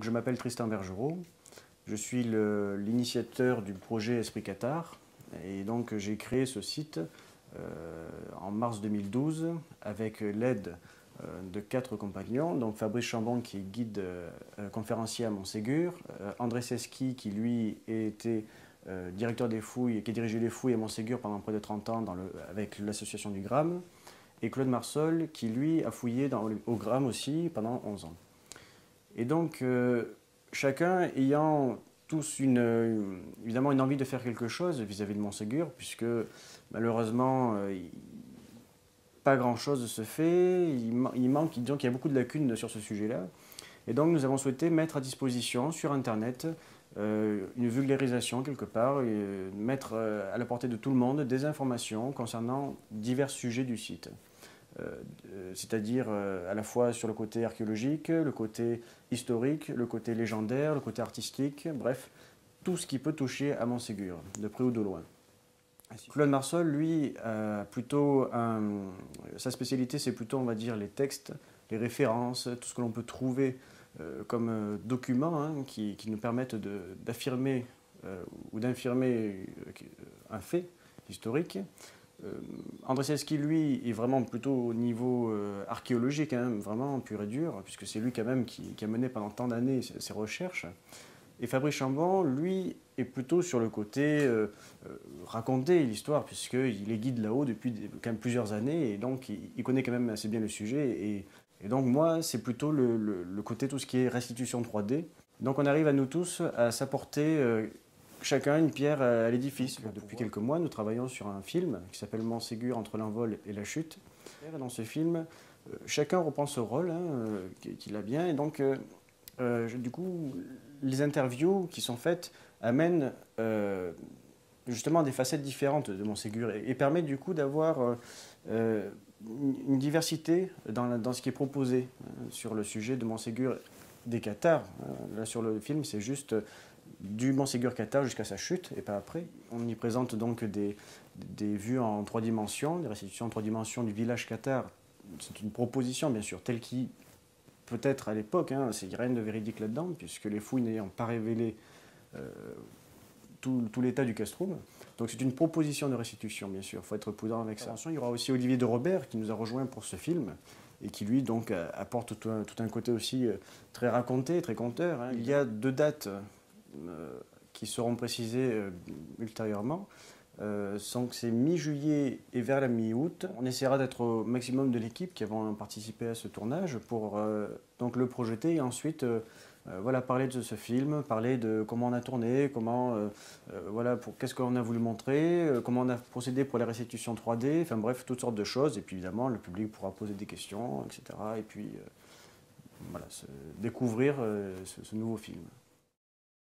Je m'appelle Tristan Bergerot, je suis l'initiateur du projet Esprit Qatar et donc j'ai créé ce site en mars 2012 avec l'aide de 4 compagnons, donc Fabrice Chambon qui est guide conférencier à Montségur, André Seski qui lui était directeur des fouilles, qui a dirigé les fouilles à Montségur pendant près de 30 ans avec l'association du Gramme, et Claude Marsol qui lui a fouillé au Gramme aussi pendant 11 ans. Et donc, chacun ayant tous évidemment une envie de faire quelque chose vis-à-vis de Montségur, puisque malheureusement, pas grand-chose se fait, il manque, disons qu'il y a beaucoup de lacunes sur ce sujet-là. Et donc, nous avons souhaité mettre à disposition sur Internet une vulgarisation quelque part, et mettre à la portée de tout le monde des informations concernant divers sujets du site. C'est-à-dire à la fois sur le côté archéologique, le côté historique, le côté légendaire, le côté artistique, bref, tout ce qui peut toucher à Montségur, de près ou de loin. Claude Marsol, lui, sa spécialité, c'est plutôt, on va dire, les textes, les références, tout ce que l'on peut trouver comme documents qui nous permettent d'affirmer ou d'infirmer un fait historique. André Seski, lui, est vraiment plutôt au niveau archéologique, vraiment pur et dur, puisque c'est lui quand même qui a mené pendant tant d'années ses recherches. Et Fabrice Chambon, lui, est plutôt sur le côté raconter l'histoire, puisqu'il est guide là-haut depuis quand même plusieurs années, et donc il connaît quand même assez bien le sujet. Et donc moi, c'est plutôt le côté tout ce qui est restitution 3D. Donc on arrive à nous tous à s'apporter chacun une pierre à l'édifice. Depuis quelques mois, nous travaillons sur un film qui s'appelle Montségur entre l'envol et la chute. Dans ce film, chacun reprend ce rôle qu'il a bien, et donc du coup, les interviews qui sont faites amènent justement des facettes différentes de Montségur et permettent du coup d'avoir une diversité dans ce qui est proposé sur le sujet de Montségur des Qatars. Là sur le film, c'est juste du Montségur Qatar jusqu'à sa chute et pas après. On y présente donc des vues en 3 dimensions, des restitutions en 3 dimensions du village Qatar. C'est une proposition bien sûr, telle qui peut-être à l'époque, il n'y a rien de véridique là-dedans, puisque les fouilles n'ayant pas révélé tout l'état du castrum. Donc c'est une proposition de restitution, bien sûr, il faut être prudent avec ça. Il y aura aussi Olivier de Robert qui nous a rejoint pour ce film, et qui lui donc apporte tout un côté aussi très raconté, très conteur. Il y a 2 dates qui seront précisées ultérieurement. C'est mi-juillet et vers la mi-août. On essaiera d'être au maximum de l'équipe qui avons participé à ce tournage pour donc le projeter et ensuite voilà, parler de ce film, parler de comment on a tourné, qu'est-ce qu'on a voulu montrer, comment on a procédé pour les restitutions 3D, enfin bref, toutes sortes de choses. Et puis évidemment, le public pourra poser des questions, etc. Et puis voilà, découvrir ce nouveau film.